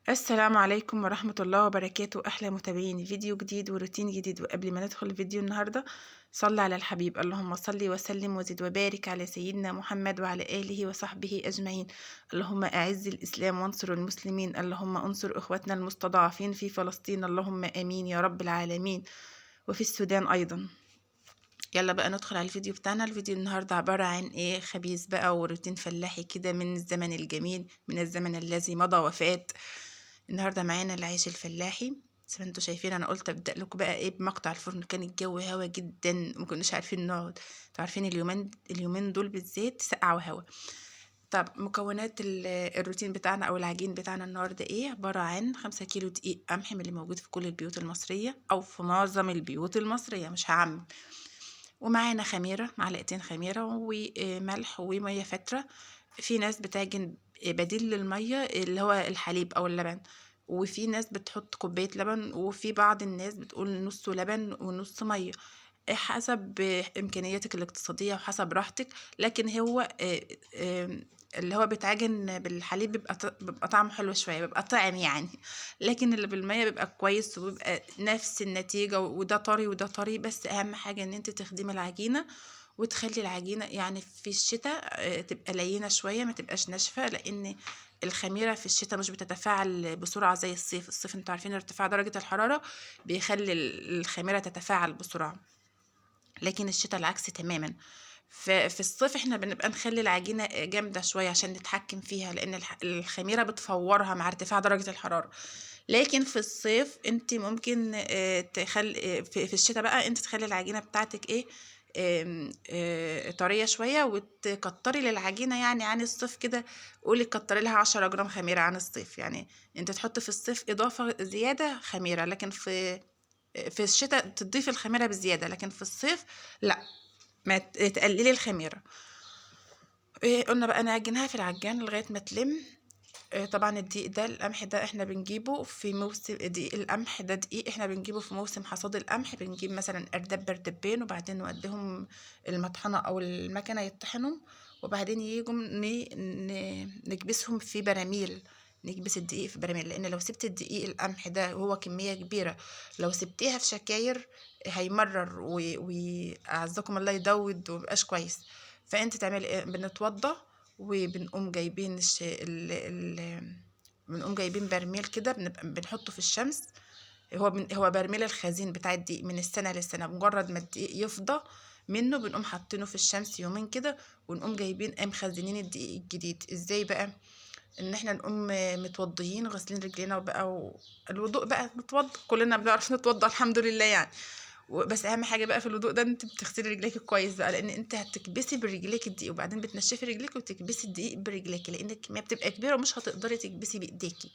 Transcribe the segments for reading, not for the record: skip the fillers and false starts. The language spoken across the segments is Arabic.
السلام عليكم ورحمة الله وبركاته. أحلى متابعين، فيديو جديد وروتين جديد. وقبل ما ندخل الفيديو النهاردة، صل على الحبيب. اللهم صل وسلم وزد وبارك على سيدنا محمد وعلى آله وصحبه أجمعين. اللهم أعز الإسلام وانصر المسلمين. اللهم انصر إخوتنا المستضعفين في فلسطين. اللهم آمين يا رب العالمين. وفي السودان أيضا. يلا بقى ندخل على الفيديو بتاعنا. الفيديو النهاردة عبارة عن خبيث بقى وروتين فلاحي كده من الزمن الجميل، من الزمن الذي مضى وفات. النهارده معانا العيش الفلاحي. زي ما انتوا شايفين، انا قلت ابدا لكم بقى بمقطع الفرن. كان الجو هوا جدا، ما كناش عارفين نقعد. انتوا عارفين اليومين دول بالذات سقعة وهوا. طب مكونات الروتين بتاعنا او العجين بتاعنا النهارده عباره عن 5 كيلو دقيق قمح من اللي موجود في كل البيوت المصريه او في معظم البيوت المصريه، مش هعمم. ومعانا خميره، معلقتين خميره وملح وميه فتره. في ناس بتعجن بديل للميه اللي هو الحليب او اللبن، وفي ناس بتحط كوبايه لبن، وفي بعض الناس بتقول نص لبن ونص ميه، حسب امكانياتك الاقتصاديه وحسب راحتك. لكن هو اللي هو بيتعجن بالحليب بيبقى طعمه حلو شويه، بيبقى طعم يعني. لكن اللي بالميه بيبقى كويس وبيبقى نفس النتيجه، وده طري وده طري. بس اهم حاجه ان انت تخدمي العجينه وتخلي العجينه يعني في الشتاء تبقى لينه شويه، ما تبقاش ناشفه، لان الخميره في الشتاء مش بتتفاعل بسرعه زي الصيف. الصيف انتوا عارفين ارتفاع درجه الحراره بيخلي الخميره تتفاعل بسرعه، لكن الشتاء العكس تماما. في الصيف احنا بنبقى نخلي العجينة جامدة شوية عشان نتحكم فيها، لان الخميرة بتفورها مع ارتفاع درجة الحرارة. لكن في الصيف انت ممكن تخلي في الشتاء بقى انت تخلي العجينة بتاعتك طرية شوية، وتكتري للعجينة يعني عن الصيف كده. قولي كتري لها 10 جرام خميرة عن الصيف. يعني انت تحط في الصيف اضافة زيادة خميرة، لكن في الشتاء تضيفي الخميرة بزيادة، لكن في الصيف لا، ما تقللي الخميرة. قلنا بقى نعجنها في العجان لغاية ما تلم. طبعا الدقيق ده، القمح ده احنا بنجيبه في موسم. دقيق القمح ده دقيق احنا بنجيبه في موسم حصاد القمح. بنجيب مثلا ارداب بردبين، وبعدين نوديهم المطحنة او المكنة يطحنهم، وبعدين يجوا نكبسهم في براميل. نكبس الدقيق في براميل، لان لو سبت الدقيق القمح ده وهو كمية كبيرة، لو سبتيها في شكاير هيمرر وأعزكم الله يدود ومبقاش كويس. فانت تعملي بنتوضى وبنقوم جايبين بنقوم جايبين برميل كده، بنبقى بنحطه في الشمس. هو برميل الخزين بتاع الدقيق من السنة للسنة. مجرد ما الدقيق يفضى منه بنقوم حاطينه في الشمس يومين كده، ونقوم جايبين مخزنين الدقيق الجديد. ازاي بقى؟ ان احنا نقوم متوضيين غاسلين رجلينا وبقى الوضوء بقى نتوضى. كلنا بنعرف نتوضى الحمد لله يعني. بس اهم حاجه بقى في الوضوء ده انت بتغسلي رجليك كويس بقى، لان انت هتكبسي برجليك الدقيق، وبعدين بتنشفي رجليك وتكبسي الدقيق برجليك، لان الكميه بتبقى كبيره ومش هتقدري تكبسي بايديكي.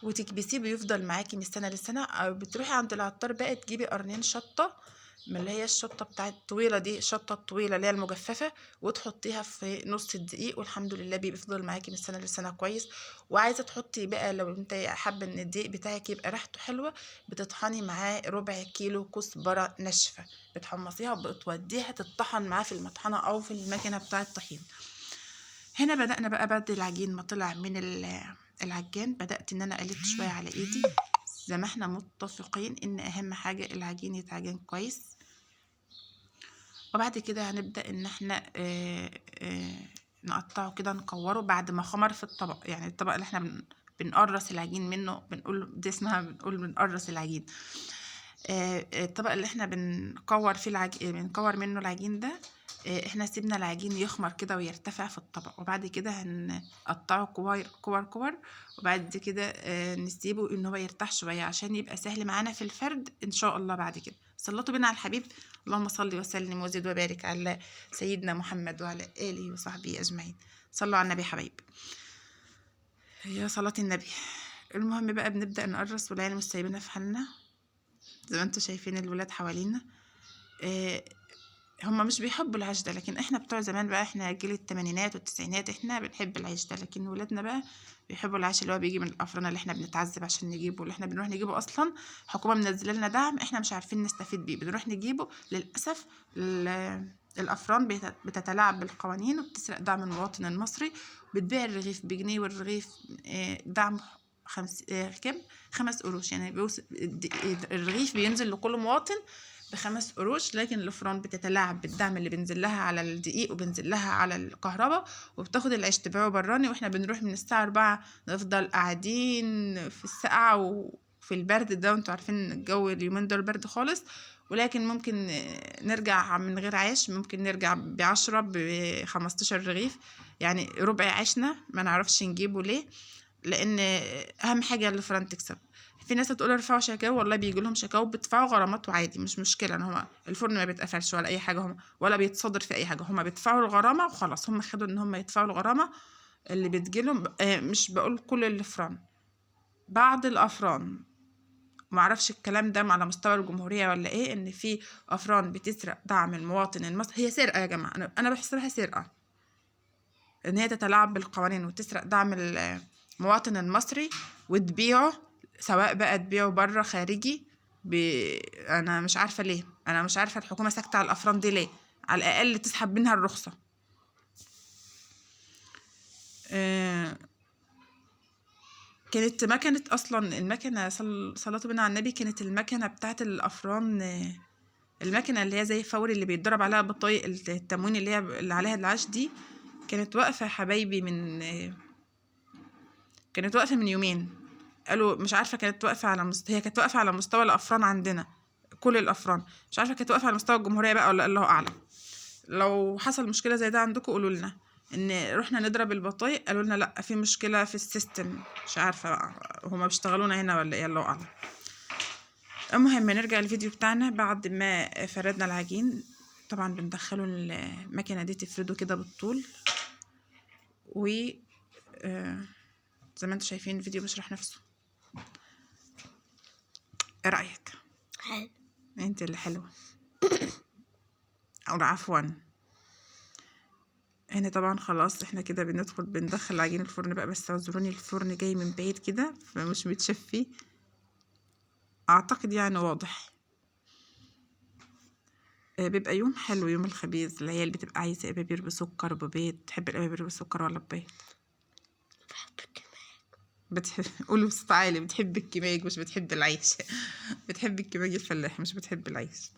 وتكبسيه بيفضل معاكي من السنه للسنه. او بتروحي عند العطار بقى تجيبي قرنين شطه، من اللي هي الشطه بتاعت الطويله دي، الشطه الطويله اللي هي المجففه، وتحطيها في نص الدقيق، والحمد لله بيفضل معاكي من السنه للسنه كويس. وعايزه تحطي بقى، لو انت حابه ان الدقيق بتاعك يبقى ريحته حلوه، بتطحني معاه ربع كيلو كزبره ناشفه. بتحمصيها وبتوديها تطحن معاه في المطحنه او في الماكينه بتاعه الطحين. هنا بدأنا بقى بعد العجين ما طلع من العجان، بدأت ان انا قلبت شويه على ايدي، زي ما احنا متفقين ان اهم حاجه العجين يتعجن كويس. وبعد كده هنبدأ ان احنا نقطعه كده، نكوره بعد ما خمر في الطبق. يعني الطبق اللي احنا بنقرص العجين منه، بنقول دي اسمها، بنقول بنقرص العجين. الطبق اللي احنا بنكور فيه بنكور منه العجين ده. احنا سيبنا العجين يخمر كده ويرتفع في الطبق، وبعد كده هنقطعه كور كور. وبعد كده نسيبه ان هو يرتاح شويه عشان يبقى سهل معانا في الفرد ان شاء الله. بعد كده صلوا بنا على الحبيب. اللهم صل وسلم وزد وبارك على سيدنا محمد وعلى اله وصحبه اجمعين. صلوا على النبي حبايب، يا صلاة النبي. المهم بقى بنبدأ نقرص، والعيال مش سايبيننا في حالنا. زي ما انتوا شايفين الولاد حوالينا، هما مش بيحبوا العيش ده، لكن احنا بتوع زمان بقى، احنا جيل التمانينات والتسعينات، احنا بنحب العيش ده. لكن ولادنا بقى بيحبوا العيش اللي هو بيجي من الافران، اللي احنا بنتعذب عشان نجيبه، اللي احنا بنروح نجيبه اصلا الحكومه منزله لنا دعم احنا مش عارفين نستفيد بيه، بنروح نجيبه. للاسف الافران بتتلاعب بالقوانين وبتسرق دعم المواطن المصري، بتبيع الرغيف بجنيه والرغيف دعم كام 5 قروش، يعني الرغيف بينزل لكل مواطن ب5 قروش، لكن الفران بتتلاعب بالدعم اللي بينزل لها على الدقيق وبينزل لها على الكهرباء، وبتاخد العيش تبيعه براني، واحنا بنروح من الساعة 4 نفضل قاعدين في السقعة وفي البرد ده، وانتوا عارفين الجو اليومين دول برد خالص. ولكن ممكن نرجع من غير عيش، ممكن نرجع ب10 ب15 رغيف، يعني ربع عيشنا ما نعرفش نجيبه ليه، لان اهم حاجه الفرن تكسب. في ناس هتقول ارفعوا شكاوى، والله بيجي لهم شكاوى بيدفعوا غرامات وعادي مش مشكله، ان هما الفرن ما بيتقفلش ولا اي حاجه، هم ولا بيتصدر في اي حاجه، هما بيدفعوا الغرامه وخلاص، هم خدوا ان هم يدفعوا الغرامه اللي بتجيلهم. مش بقول كل الافران، بعض الافران، معرفش الكلام ده على مستوى الجمهوريه ولا ايه، ان في افران بتسرق دعم المواطن المصري. هي سرقه يا جماعه، انا بحسبها سرقه، ان هي تتلاعب بالقوانين وتسرق دعم المواطن المصري وتبيعه، سواء بقى تبيعه بره خارجي. انا مش عارفه ليه، انا مش عارفه الحكومه ساكته على الافران دي ليه، على الاقل تسحب منها الرخصه. كانت مكنه، اصلا المكنه صلاة بنا على النبي، كانت المكنه بتاعت الافران، المكنه اللي هي زي فوري اللي بيتضرب عليها بطايق التموين اللي هي اللي عليها العاش دي، كانت واقفه يا حبايبي كانت واقفه من يومين. قالوا مش عارفه كانت واقفه على هي كانت واقفه على مستوى الافران عندنا، كل الافران، مش عارفه كانت واقفه على مستوى الجمهوريه بقى ولا الله اعلم. لو حصل مشكله زي ده عندكم قولوا لنا، ان رحنا نضرب البطايق قالوا لنا لا في مشكله في السيستم، مش عارفه بقى هما بيشتغلونا هنا ولا ايه، الله اعلم. المهم نرجع الفيديو بتاعنا. بعد ما فردنا العجين، طبعا بندخله المكنه دي تفرده كده بالطول، و زي ما انتوا شايفين الفيديو بيشرح نفسه. ايه رايك؟ حلو. انت اللي حلوه. او عفوا، هنا طبعا خلاص احنا كده بندخل عجين الفرن بقى، بس اعذروني الفرن جاي من بعيد كده فمش متشفي، اعتقد يعني واضح. بيبقى يوم حلو، يوم الخبيز، العيال بتبقى عايزه ابابير بسكر ببيض. تحب الابابير بالسكر ولا ببيض؟ بحب الكمام. قولوا بصوت عالي، بتحب الكماج مش بتحب العيش. بتحب الكماج الفلاح مش بتحب العيش.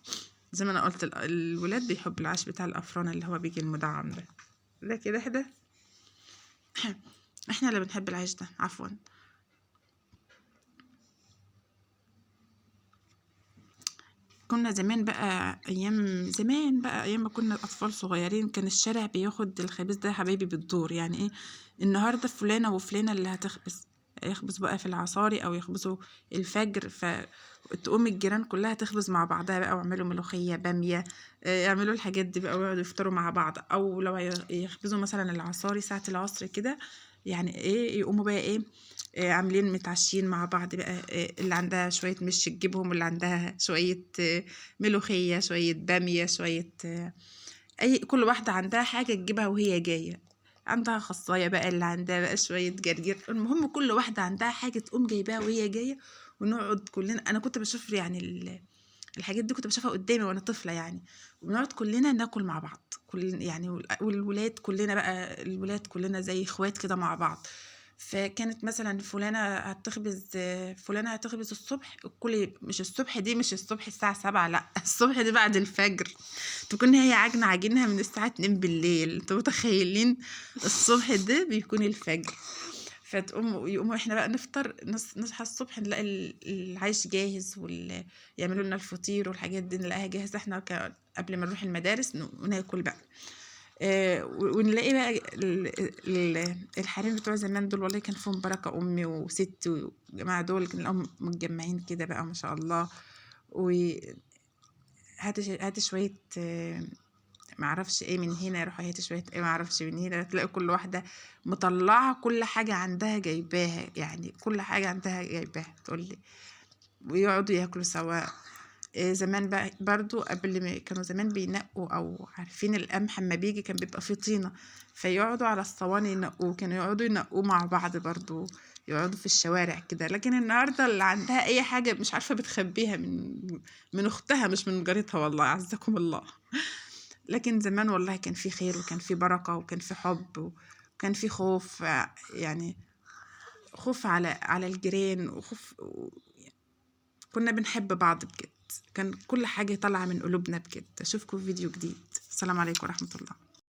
زي ما انا قلت الولاد بيحبوا العيش بتاع الافران اللي هو بيجي المدعم ده، ده كده احنا اللي بنحب العيش ده، عفوا. كنا زمان بقى، ايام زمان بقى، ايام ما كنا اطفال صغيرين، كان الشارع بياخد الخبيز ده يا حبايبي بالدور. يعني ايه، النهارده فلانه وفلانه اللي هتخبز، يخبز بقى في العصاري او يخبزوا الفجر، فتقوم الجيران كلها تخبز مع بعضها بقى، ويعملوا ملوخيه باميه، يعملوا الحاجات دي بقى ويقعدوا يفطروا مع بعض. او لو يخبزوا مثلا العصاري ساعه العصر كده، يعني ايه، يقوموا بقى ايه، عاملين متعشين مع بعض بقى، اللي عندها شوية مش تجيبهم، اللي عندها شوية ملوخية، شوية بامية، شوية أي، كل واحدة عندها حاجة تجيبها وهي جاية، عندها خصاية بقى، اللي عندها بقى شوية جرجير، المهم كل واحدة عندها حاجة تقوم جايباها وهي جاية، ونقعد كلنا. أنا كنت بشوف يعني الحاجات دي كنت بشوفها قدامي وانا طفله يعني، وبنقعد كلنا ناكل مع بعض، كل يعني، والولاد كلنا بقى، الولاد كلنا زي اخوات كده مع بعض. فكانت مثلا فلانة هتخبز الصبح، الكل مش الصبح دي، مش الصبح الساعة 7، لا الصبح دي بعد الفجر، تكون هي عجنها من الساعة 2 بالليل. انتوا متخيلين؟ الصبح ده بيكون الفجر. يقوموا احنا بقى نفطر، نصحى الصبح نلاقي العيش جاهز، يعملوا لنا الفطير والحاجات دي نلاقيها جاهزة، احنا قبل ما نروح المدارس وناكل بقى. ونلاقي بقى الحريم بتوع زمان دول، والله كان فيهم بركة، أمي وستي والجماعة دول كانوا متجمعين كده بقى ما شاء الله. هاتي شوية معرفش ايه من هنا، يروحوا هاتي شوية ايه معرفش من هنا، تلاقي كل واحدة مطلعة كل حاجة عندها جايباها، يعني كل حاجة عندها جايباها تقولي، ويقعدوا ياكلوا سوا. زمان بقى برضو قبل ما كانوا زمان بينقوا، او عارفين القمح اما بيجي كان بيبقى فيه طينة، فيقعدوا على الصواني ينقوه، كانوا يقعدوا ينقوه مع بعض برضو، يقعدوا في الشوارع كده. لكن النهارده اللي عندها اي حاجة مش عارفة بتخبيها من اختها مش من جارتها، والله عزكم الله. لكن زمان والله كان في خير، وكان في بركة، وكان في حب، وكان في خوف يعني. خوف على الجيران وخوف كنا بنحب بعض بجد، كان كل حاجة طالعة من قلوبنا بجد. اشوفكم في فيديو جديد. السلام عليكم ورحمة الله.